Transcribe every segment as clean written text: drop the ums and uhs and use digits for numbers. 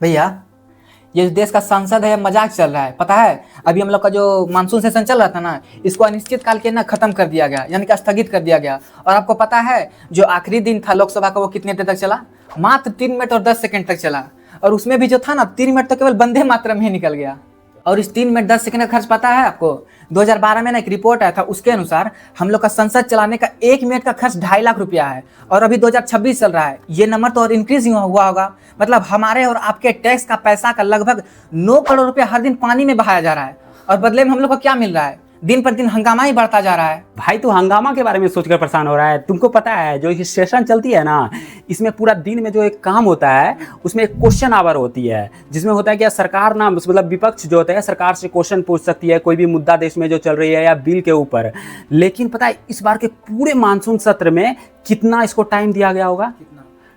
भैया, ये जो देश का संसद है मजाक चल रहा है, पता है? अभी हम लोग का जो मानसून सेशन चल रहा था ना, इसको अनिश्चित काल के ना खत्म कर दिया गया, यानी कि स्थगित कर दिया गया। और आपको पता है जो आखिरी दिन था लोकसभा का वो कितने देर तक चला? मात्र 3 मिनट और 10 सेकंड तक चला। और उसमें भी जो था ना 3 मिनट तो केवल वंदे मातरम ही निकल गया। और इस 3 मिनट 10 सेकंड का खर्च पता है आपको? 2012 में ना एक रिपोर्ट आया था, उसके अनुसार हम लोग का संसद चलाने का 1 मिनट का खर्च 2.5 लाख रुपया है। और अभी 2026 चल रहा है, ये नंबर तो और इंक्रीज हुआ होगा। मतलब हमारे और आपके टैक्स का पैसा का लगभग 9 करोड़ रुपया हर दिन पानी में बहाया जा रहा है। और बदले में हम लोग को क्या मिल रहा है? दिन पर दिन हंगामा ही बढ़ता जा रहा है। भाई तू हंगामा के बारे में सोचकर परेशान हो रहा है। तुमको पता है जो ये सेशन चलती है ना, इसमें पूरा दिन में जो एक काम होता है उसमें एक क्वेश्चन आवर होती है, जिसमें होता है कि सरकार ना मतलब विपक्ष जो होता है सरकार से क्वेश्चन पूछ सकती है कोई भी मुद्दा देश में जो चल रही है या बिल के ऊपर। लेकिन पता है इस बार के पूरे मानसून सत्र में कितना इसको टाइम दिया गया होगा?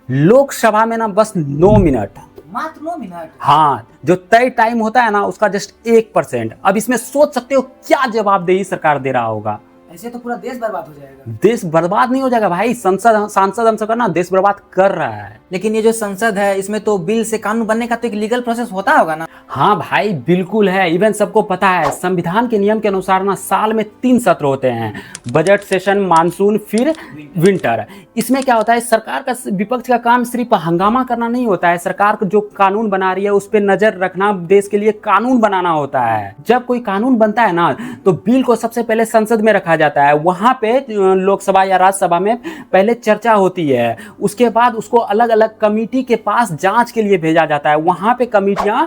लोकसभा में ना बस 9 मिनट, मात्र 9 मिनट। हाँ, जो तय टाइम होता है ना उसका जस्ट 1%। अब इसमें सोच सकते हो क्या जवाबदेही सरकार दे रहा होगा। ऐसे तो पूरा देश बर्बाद हो जाएगा। देश बर्बाद नहीं हो जाएगा भाई, सांसद हमसे करना देश बर्बाद कर रहा है। लेकिन ये जो संसद है इसमें तो बिल से कानून बनने का तो एक लीगल प्रोसेस होता होगा ना? हाँ भाई बिल्कुल है, इवन सबको पता है। संविधान के नियम के अनुसार ना साल में 3 सत्र होते हैं, बजट सेशन, मानसून, फिर विंटर। इसमें क्या होता है, सरकार का विपक्ष का काम सिर्फ हंगामा करना नहीं होता है, सरकार जो कानून बना रही है उस पर नजर रखना, देश के लिए कानून बनाना होता है। जब कोई कानून बनता है ना तो बिल को सबसे पहले संसद में रखा जाता है, वहां पे लोकसभा या राज्यसभा में पहले चर्चा होती है, उसके बाद उसको अलग अलग कमेटी के पास जांच के लिए भेजा जाता है। वहां पे कमेटियां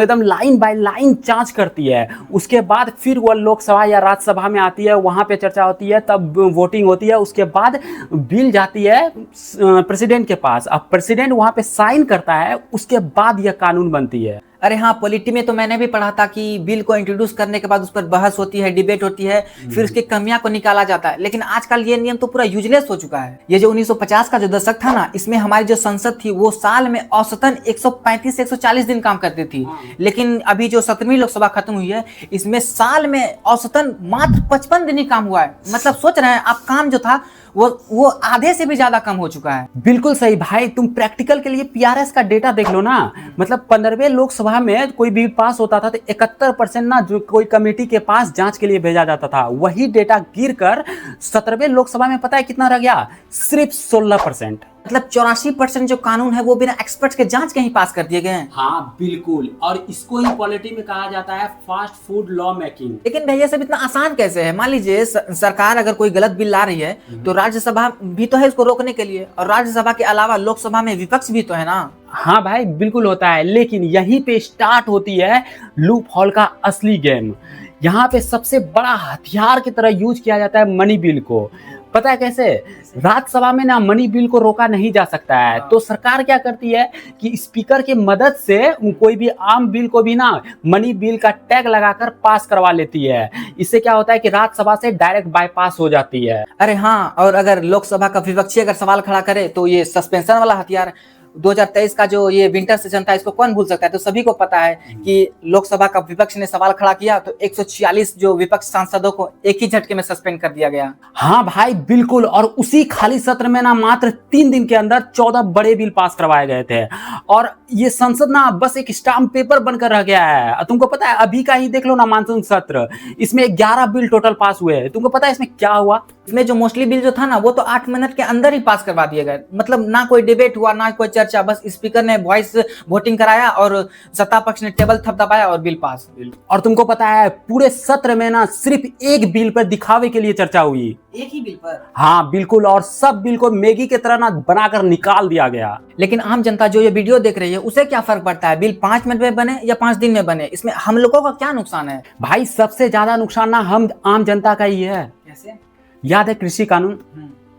एकदम लाइन बाय लाइन जांच करती है, उसके बाद फिर वो लोकसभा या राज्यसभा में आती है, वहां पे चर्चा होती है, तब वोटिंग होती है, उसके बाद बिल जाती है प्रेसिडेंट के पास। अब प्रेसिडेंट वहां पे साइन करता है, उसके बाद यह कानून बनती है। अरे हाँ, पॉलिटी में तो मैंने भी पढ़ा था कि बिल को इंट्रोड्यूस करने के बाद उस पर बहस होती है, डिबेट होती है, फिर उसकी कमियां को निकाला जाता है। लेकिन आजकल ये नियम तो पूरा यूजलेस हो चुका है। ये जो 1950 का जो दशक था ना, इसमें हमारी जो संसद थी वो साल में औसतन 135 से 140 दिन काम करती थी। लेकिन अभी जो 17वीं लोकसभा खत्म हुई है, इसमें साल में औसतन मात्र 55 दिन ही काम हुआ है। मतलब सोच रहे हैं आप, काम जो था वो आधे से भी ज्यादा कम हो चुका है। बिल्कुल सही भाई, तुम प्रैक्टिकल के लिए पीआरएस का डेटा देख लो ना। मतलब 15वें लोकसभा में कोई बिल पास होता था तो 71% ना जो कोई कमेटी के पास जांच के लिए भेजा जाता था, वही डेटा गिर कर 17वें लोकसभा में पता है कितना रह गया? सिर्फ 16%। मतलब 84% जो कानून है वो बिना एक्सपर्ट्स के जांच के ही पास कर दिए गए हैं। हाँ बिल्कुल, और इसको ही पॉलिटी में कहा जाता है फास्ट फूड लॉ मेकिंग। लेकिन भैया सब इतना आसान कैसे है? मान लीजिए सरकार अगर कोई गलत बिल ला रही है तो राज्यसभा भी तो है इसको रोकने के लिए, और राज्यसभा के अलावा लोकसभा में विपक्ष भी तो है ना। हाँ भाई बिल्कुल होता है, लेकिन यहीं पे स्टार्ट होती है लूप होल का असली गेम। यहाँ पे सबसे बड़ा हथियार की तरह यूज किया जाता है मनी बिल को। पता है कैसे? राज्यसभा में ना मनी बिल को रोका नहीं जा सकता है, तो सरकार क्या करती है कि स्पीकर की मदद से कोई भी आम बिल को भी ना मनी बिल का टैग लगाकर पास करवा लेती है। इससे क्या होता है कि राज्यसभा से डायरेक्ट बाईपास हो जाती है। अरे हाँ, और अगर लोकसभा का विपक्षी अगर सवाल खड़ा करे तो ये सस्पेंशन वाला हथियार 2023 का जो ये विंटर सेशन था इसको कौन भूल सकता है? तो सभी को पता है कि लोकसभा का विपक्ष ने सवाल खड़ा किया तो 146 जो विपक्ष सांसदों को एक ही झटके में सस्पेंड कर दिया गया। हाँ भाई बिल्कुल, और उसी खाली सत्र में ना मात्र 3 दिन के अंदर 14 बड़े बिल पास करवाए गए थे, और ये संसद ना बस एक स्टाम्प पेपर बनकर रह गया है। तुमको पता है अभी का ही देख लो ना मानसून सत्र, इसमें 11 बिल टोटल पास हुए। तुमको पता है इसमें क्या हुआ? इसमें जो मोस्टली बिल जो था ना वो तो 8 मिनट के अंदर ही पास करवा दिए गए। मतलब ना कोई डिबेट हुआ, ना कोई चर्चा, बस स्पीकर ने वॉइस वोटिंग कराया और सत्ता पक्ष ने टेबल थपथपाया और बिल पास। और तुमको पता है पूरे सत्र में ना सिर्फ एक बिल पर दिखावे के लिए चर्चा हुई। एक ही बिल पर? हाँ बिल्कुल, और सब बिल को मैगी की तरह ना बनाकर निकाल दिया गया। लेकिन आम जनता जो ये वीडियो देख रही है उसे क्या फर्क पड़ता है? बिल 5 मिनट में बने या 5 दिन में बने, इसमें हम लोगों का क्या नुकसान है? भाई सबसे ज्यादा नुकसान ना हम आम जनता का ही है। कैसे? याद है कृषि कानून?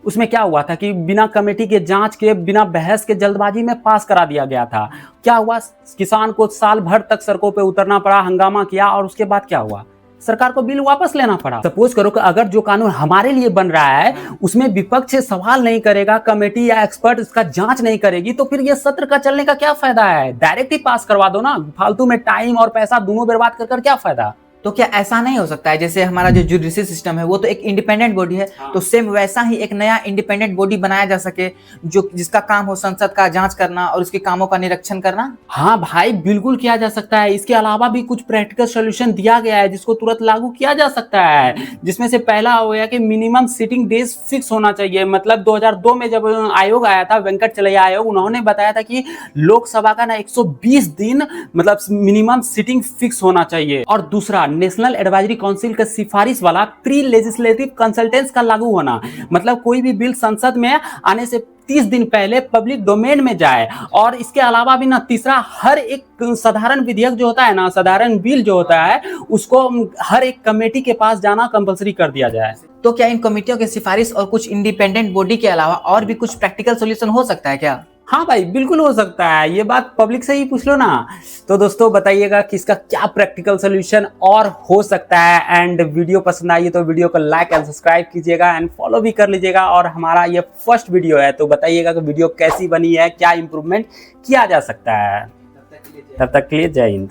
उसमें क्या हुआ था कि बिना कमेटी के जांच के, बिना बहस के जल्दबाजी में पास करा दिया गया था। क्या हुआ? किसान को साल भर तक सड़कों पे उतरना पड़ा, हंगामा किया, और उसके बाद क्या हुआ? सरकार को बिल वापस लेना पड़ा। सपोज करो कि अगर जो कानून हमारे लिए बन रहा है उसमें विपक्ष से सवाल नहीं करेगा, कमेटी या एक्सपर्ट इसका जांच नहीं करेगी, तो फिर ये सत्र का चलने का क्या फायदा है? डायरेक्ट ही पास करवा दो ना, फालतू में टाइम और पैसा दोनों बर्बाद कर क्या फायदा। तो क्या ऐसा नहीं हो सकता है जैसे हमारा जो जुडिशरी सिस्टम है वो तो एक इंडिपेंडेंट बॉडी है, तो सेम वैसा ही एक नया इंडिपेंडेंट बॉडी बनाया जा सके जो जिसका काम हो संसद का जांच करना और उसके कामों का निरीक्षण करना? हाँ भाई, बिल्कुल किया जा सकता है। इसके अलावा भी कुछ प्रैक्टिकल सॉल्यूशन दिया गया है जिसको तुरंत लागू किया जा सकता है, जिसमें से पहला हो गया कि मिनिमम सिटिंग डेज फिक्स होना चाहिए। मतलब 2002 में जब आयोग आया था, वेंकट चलैया आयोग, उन्होंने बताया था कि लोकसभा का ना 120 दिन मतलब मिनिमम सिटिंग फिक्स होना चाहिए। और दूसरा, नेशनल एडवाइजरी काउंसिल का सिफारिश वाला प्री लेजिस्लेटिव कंसल्टेंस का लागू होना। मतलब कोई भी बिल संसद में आने से 30 दिन पहले पब्लिक डोमेन में जाए। और इसके अलावा भी ना तीसरा, हर एक साधारण विधेयक जो होता है ना, साधारण बिल जो होता है, उसको हर एक कमेटी के पास जाना कंपलसरी कर दिया जाए। तो क्या इन कमेटियों की सिफारिश और कुछ इंडिपेंडेंट बॉडी के अलावा और भी कुछ प्रैक्टिकल सॉल्यूशन हो सकता है क्या? हाँ भाई, बिल्कुल हो सकता है। ये बात पब्लिक से ही पूछ लो ना। तो दोस्तों बताइएगा कि इसका क्या प्रैक्टिकल सॉल्यूशन और हो सकता है। एंड वीडियो पसंद आई तो वीडियो को लाइक एंड सब्सक्राइब कीजिएगा एंड फॉलो भी कर लीजिएगा। और हमारा ये फर्स्ट वीडियो है, तो बताइएगा कि वीडियो कैसी बनी है, क्या इंप्रूवमेंट किया जा सकता है। तब तक के लिए जय हिंद।